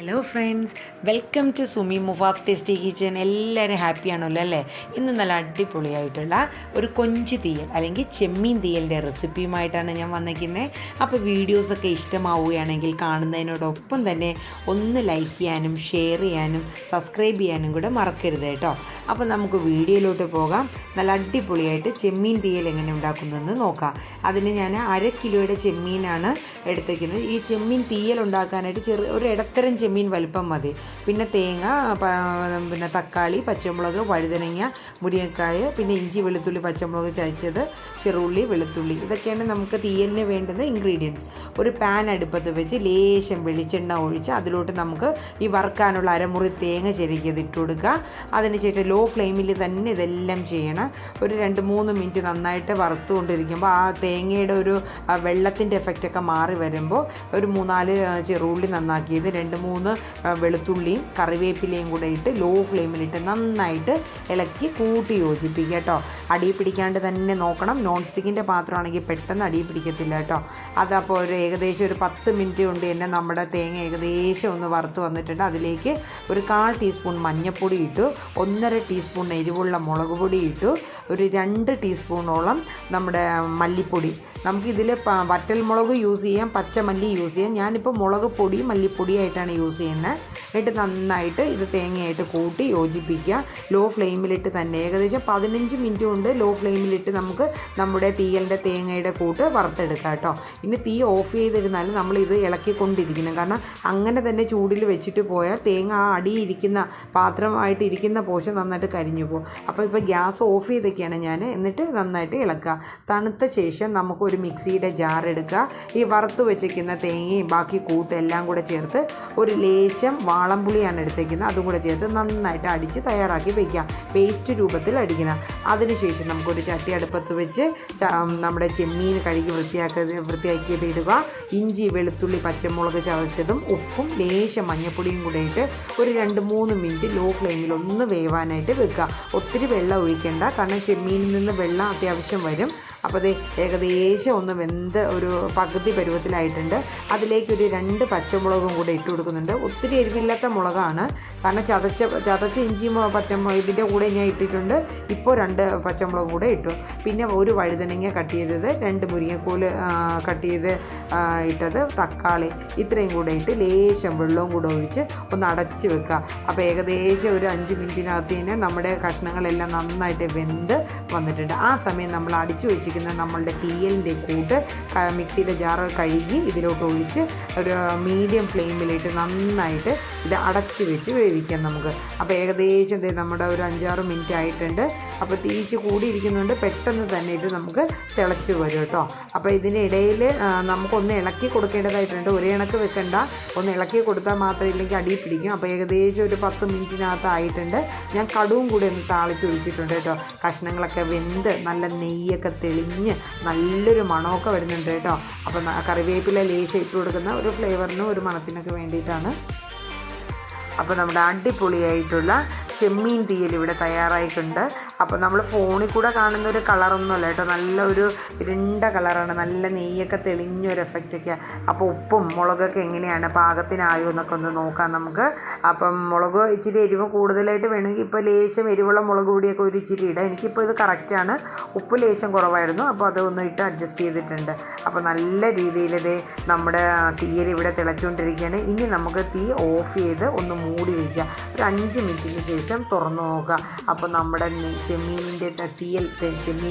Hello friends, welcome to Sumi Mufas tasty kitchen. എല്ലാവരും ഹാപ്പിയാണല്ലോ അല്ലേ? ഇന്ന് നല്ല അടിപൊളിയായിട്ടുള്ള ഒരു കൊഞ്ച് തീയൽ അല്ലെങ്കിൽ ചെമ്മീൻ തീയലിൻ്റെ റെസിപ്പിയുമായിട്ടാണ് ഞാൻ വന്നിരിക്കുന്നത്. അപ്പോൾ വീഡിയോസൊക്കെ ഇഷ്ടമാവുകയാണെങ്കിൽ കാണുന്നതിനോടൊപ്പം തന്നെ ഒന്ന് ലൈക്ക് ചെയ്യാനും ഷെയർ ചെയ്യാനും സബ്സ്ക്രൈബ് ചെയ്യാനും കൂടെ മറക്കരുത് കേട്ടോ. അപ്പോൾ നമുക്ക് വീഡിയോയിലോട്ട് പോകാം. നല്ല അടിപൊളിയായിട്ട് ചെമ്മീൻ തീയൽ എങ്ങനെ ഉണ്ടാക്കുന്നതെന്ന് നോക്കാം. അതിന് ഞാൻ 1/2 കിലോയുടെ ചെമ്മീനാണ് എടുത്തേക്കുന്നത്. ഈ ചെമ്മീൻ തീയൽ ഉണ്ടാക്കാനായിട്ട് ഒരു ഇടത്തരം ചെമ്മീൻ വലിപ്പം മതി. പിന്നെ തേങ്ങ, പിന്നെ തക്കാളി, പച്ചമുളക്, വഴുതനങ്ങ, മുരിങ്ങക്കായ, പിന്നെ ഇഞ്ചി, വെളുത്തുള്ളി, പച്ചമുളക് ചതച്ചത്, ചെറുള്ളി, വെളുത്തുള്ളി, ഇതൊക്കെയാണ് നമുക്ക് തീയലിന് വേണ്ടുന്ന ഇൻഗ്രീഡിയൻസ്. ഒരു പാൻ അടുപ്പത്ത് വെച്ച് ലേശം വെളിച്ചെണ്ണ ഒഴിച്ച് അതിലോട്ട് നമുക്ക് ഈ വറുക്കാനുള്ള അരമുറി തേങ്ങ ചെരുക്കിയത് ഇട്ട് കൊടുക്കുക. അതിനുശേഷം ലോ ഫ്ലെയിമിൽ തന്നെ ഇതെല്ലാം ചെയ്യണം. ഒരു 2-3 മിനിറ്റ് നന്നായിട്ട് വറുത്തുകൊണ്ടിരിക്കുമ്പോൾ ആ തേങ്ങയുടെ ഒരു വെള്ളത്തിൻ്റെ എഫക്റ്റൊക്കെ മാറി വരുമ്പോൾ ഒരു 3-4 ചെറുള്ളി നന്നാക്കിയത്, 2-3 വെളുത്തുള്ളിയും കറിവേപ്പിലയും കൂടെ ഇട്ട് ലോ ഫ്ലെയിമിലിട്ട് നന്നായിട്ട് ഇളക്കി കൂട്ടി യോജിപ്പിക്കുക കേട്ടോ. അടി പിടിക്കാണ്ട് തന്നെ നോക്കണം. നോൺ സ്റ്റിക്കിൻ്റെ പാത്രമാണെങ്കിൽ പെട്ടെന്ന് അടി പിടിക്കത്തില്ല കേട്ടോ. അതപ്പോൾ ഏകദേശം ഒരു 10 മിനിറ്റ് കൊണ്ട് തന്നെ നമ്മുടെ തേങ്ങ ഏകദേശം ഒന്ന് വറുത്ത് വന്നിട്ടുണ്ട്. അതിലേക്ക് ഒരു 1/4 ടീസ്പൂൺ മഞ്ഞൾപ്പൊടി ഇട്ടു, 1.5 ടീസ്പൂൺ എരിവുള്ള മുളക് പൊടി ഇട്ടു, ഒരു 2 ടീസ്പൂണോളം നമ്മുടെ മല്ലിപ്പൊടി. നമുക്കിതിൽ വറ്റൽമുളക് യൂസ് ചെയ്യാം, പച്ചമല്ലി യൂസ് ചെയ്യാം. ഞാനിപ്പോൾ മുളക് പൊടി മല്ലിപ്പൊടിയായിട്ടാണ് യൂസ് ചെയ്യുന്നത്. എന്നിട്ട് നന്നായിട്ട് ഇത് തേങ്ങയായിട്ട് കൂട്ടി യോജിപ്പിക്കുക. ലോ ഫ്ലെയിമിലിട്ട് തന്നെ ഏകദേശം 15 മിനിറ്റ് കൊണ്ട് ലോ ഫ്ലെയിമിലിട്ട് നമുക്ക് നമ്മുടെ തീയലിൻ്റെ തേങ്ങയുടെ കൂട്ട് വറുത്തെടുക്കാം കേട്ടോ. ഇനി തീ ഓഫ് ചെയ്തിരുന്നാൽ നമ്മളിത് ഇളക്കിക്കൊണ്ടിരിക്കണം. കാരണം അങ്ങനെ തന്നെ ചൂടിൽ വെച്ചിട്ട് പോയാൽ തേങ്ങ ആ അടിയിരിക്കുന്ന പാത്രമായിട്ട് ഇരിക്കുന്ന പോർഷൻ നന്നായിട്ട് കരിഞ്ഞു പോകും. അപ്പോൾ ഇപ്പോൾ ഗ്യാസ് ഓഫ് ചെയ്തൊക്കെയാണ് ഞാൻ. എന്നിട്ട് നന്നായിട്ട് ഇളക്കുക. തണുത്ത ശേഷം നമുക്കൊരു മിക്സിയുടെ ജാർ എടുക്കുക. ഈ വറുത്ത് വെച്ചിരിക്കുന്ന തേങ്ങയും ബാക്കി കൂട്ടും എല്ലാം കൂടെ ചേർത്ത് ഒരു ലേശം വാളംപുളിയാണ് എടുത്തേക്കുന്നത്, അതും കൂടെ ചേർത്ത് നന്നായിട്ട് അടിച്ച് തയ്യാറാക്കി വയ്ക്കാം. പേസ്റ്റ് രൂപത്തിൽ അടിക്കണം. അതിനുശേഷം നമുക്കൊരു ചട്ടി അടുപ്പത്ത് വെച്ച് നമ്മുടെ ചെമ്മീൻ കഴുകി വൃത്തിയാക്കിയത് ഇടുക. ഇഞ്ചി, വെളുത്തുള്ളി, പച്ചമുളക് ചതച്ചതും ഉപ്പും ലേശം മഞ്ഞൾപ്പൊടിയും കൂടെ ഇട്ട് ഒരു 2-3 മിനിറ്റ് ലോ ഫ്ലെയിമിൽ ഒന്ന് വേവാനായിട്ട് വെക്കുക. ഒത്തിരി വെള്ളം ഒഴിക്കേണ്ട, കാരണം ചെമ്മീനിൽ നിന്ന് വെള്ളം അത്യാവശ്യം വരും. അപ്പോൾ അത് ഏകദേശം ഒന്ന് വെന്ത് ഒരു പകുതി പരുവത്തിലായിട്ടുണ്ട്. അതിലേക്കൊരു 2 പച്ചമുളകും കൂടെ ഇട്ട് കൊടുക്കുന്നുണ്ട്. ഒത്തിരി എരിവില്ലാത്ത മുളകാണ്, കാരണം ചതച്ച ഇഞ്ചിയും പച്ചമുളക് ഇതിൻ്റെ കൂടെ ഞാൻ ഇട്ടിട്ടുണ്ട്. ഇപ്പോൾ 2 പച്ചമുളകും കൂടെ ഇട്ടു. പിന്നെ ഒരു വഴുതനങ്ങ കട്ട് ചെയ്തത്, 2 മുരിങ്ങക്കോല് കട്ട് ചെയ്ത് ഇട്ടത്, തക്കാളി, ഇത്രയും കൂടെ ഇട്ട് ലേശം വെള്ളവും കൂടെ ഒഴിച്ച് ഒന്ന് അടച്ച് വെക്കുക. അപ്പോൾ ഏകദേശം ഒരു 5 മിനിറ്റിനകത്ത് തന്നെ നമ്മുടെ കഷ്ണങ്ങളെല്ലാം നന്നായിട്ട് വെന്ത് വന്നിട്ടുണ്ട്. ആ സമയം നമ്മൾ അടിച്ചു വെച്ച് നമ്മളുടെ തീയലിൻ്റെ കൂട്ട് മിക്സിയുടെ ജാറ് കഴുകി ഇതിലോട്ട് ഒഴിച്ച് ഒരു മീഡിയം ഫ്ലെയിമിലിട്ട് നന്നായിട്ട് ഇത് അടച്ച് വെച്ച് വേവിക്കാം നമുക്ക്. അപ്പോൾ ഏകദേശം നമ്മുടെ ഒരു 5-6 മിനിറ്റ് ആയിട്ടുണ്ട്. അപ്പോൾ തീച്ച് കൂടിയിരിക്കുന്നുണ്ട്, പെട്ടെന്ന് തന്നെ ഇത് നമുക്ക് തിളച്ച് വരും കേട്ടോ. അപ്പോൾ ഇതിനിടയിൽ നമുക്കൊന്ന് ഇളക്കി കൊടുക്കേണ്ടതായിട്ടുണ്ട്. ഒരേ ഇണക്ക് വെക്കണ്ട, ഒന്ന് ഇളക്കി കൊടുത്താൽ മാത്രം ഇല്ലെങ്കിൽ അടി പിടിക്കും. അപ്പോൾ ഏകദേശം ഒരു 10 മിനിറ്റിനകത്ത് ആയിട്ടുണ്ട്. ഞാൻ കടുവും കൂടി ഒന്ന് താളിച്ച് ഒഴിച്ചിട്ടുണ്ട് കേട്ടോ. കഷ്ണങ്ങളൊക്കെ വെന്ത് നല്ല നെയ്യൊക്കെ തെളിഞ്ഞ് നല്ലൊരു മണമൊക്കെ വരുന്നുണ്ട് കേട്ടോ. അപ്പം കറിവേപ്പില ലേശം ഇട്ട് കൊടുക്കുന്ന ഒരു ഫ്ലേവറിനും ഒരു മണത്തിനൊക്കെ വേണ്ടിയിട്ടാണ്. അപ്പോൾ നമ്മുടെ അടിപൊളിയായിട്ടുള്ള ചെമ്മീൻ തീയൽ ഇവിടെ തയ്യാറായിട്ടുണ്ട്. അപ്പോൾ നമ്മൾ ഫോണിൽ കൂടെ കാണുന്ന ഒരു കളറൊന്നുമല്ല കേട്ടോ, നല്ല ഒരു ഇരുണ്ട കളറാണ്, നല്ല നെയ്യൊക്കെ തെളിഞ്ഞൊരു എഫക്റ്റൊക്കെ. അപ്പോൾ ഉപ്പും മുളകൊക്കെ എങ്ങനെയാണ്, പാകത്തിനായോ എന്നൊക്കെ ഒന്ന് നോക്കാം നമുക്ക്. അപ്പം മുളക് ഇച്ചിരി എരിവ് കൂടുതലായിട്ട് വേണമെങ്കിൽ ഇപ്പോൾ ലേശം എരിവുള്ള മുളക് പൊടിയൊക്കെ ഒരു ഇച്ചിരി ഇടാം. എനിക്കിപ്പോൾ ഇത് കറക്റ്റാണ്. ഉപ്പ് ലേശം കുറവായിരുന്നു, അപ്പോൾ അതൊന്ന് ഇട്ട് അഡ്ജസ്റ്റ് ചെയ്തിട്ടുണ്ട്. അപ്പോൾ നല്ല രീതിയിൽ ഇത് നമ്മുടെ തീയൽ ഇവിടെ തിളച്ചുകൊണ്ടിരിക്കുകയാണ്. ഇനി നമുക്ക് തീ ഓഫ് ചെയ്ത് ഒന്ന് മൂടി വയ്ക്കുക. ഒരു 5 മിനിറ്റിന് ശേഷം തുറന്നു നോക്കുക. അപ്പോൾ നമ്മുടെ ചെമ്മീൻ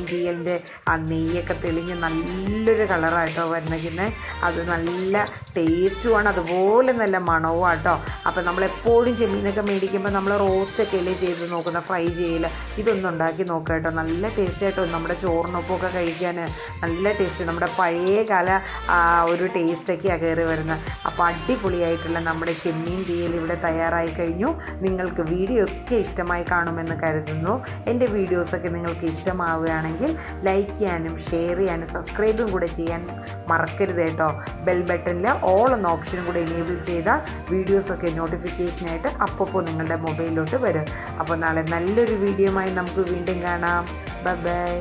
തീയലിൻ്റെ ആ നെയ്യൊക്കെ തെളിഞ്ഞ് നല്ലൊരു കളറായിട്ടോ വരുന്നത്. അത് നല്ല ടേസ്റ്റുമാണ്, അതുപോലെ നല്ല മണവും കേട്ടോ. അപ്പോൾ നമ്മളെപ്പോഴും ചെമ്മീനൊക്കെ മേടിക്കുമ്പോൾ നമ്മൾ റോസ്റ്റൊക്കെ അല്ലേ ചെയ്ത് നോക്കുന്ന, ഫ്രൈ ചെയ്യില്ല. ഇതൊന്നും ഉണ്ടാക്കി നോക്കുക കേട്ടോ, നല്ല ടേസ്റ്റ് ആയിട്ടോ. നമ്മുടെ ചോറിനൊപ്പമൊക്കെ കഴിക്കാൻ നല്ല ടേസ്റ്റ്, നമ്മുടെ പഴയ കാല ഒരു ടേസ്റ്റൊക്കെയാണ് കയറി വരുന്നത്. അപ്പോൾ അടിപൊളിയായിട്ടുള്ള നമ്മുടെ ചെമ്മീൻ തീയൽ ഇവിടെ തയ്യാറായി കഴിഞ്ഞു. നിങ്ങൾക്ക് വീഡിയോ ഒക്കെ ഇഷ്ടമായി കാണുമെന്ന് കരുതുന്നു. എൻ്റെ വീഡിയോസൊക്കെ നിങ്ങൾക്ക് ഇഷ്ടമാവുകയാണെങ്കിൽ ലൈക്ക് ചെയ്യാനും ഷെയർ ചെയ്യാനും സബ്സ്ക്രൈബും കൂടെ ചെയ്യാൻ മറക്കരുത് കേട്ടോ. ബെൽ ബട്ടണിൽ ഓൾ എന്ന ഓപ്ഷനും കൂടെ എനേബിൾ ചെയ്താൽ വീഡിയോസൊക്കെ നോട്ടിഫിക്കേഷനായിട്ട് അപ്പോൾ നിങ്ങളുടെ മൊബൈലിലോട്ട് വരും. അപ്പോൾ നാളെ നല്ലൊരു വീഡിയോയുമായി നമുക്ക് വീണ്ടും കാണാം. Bye bye.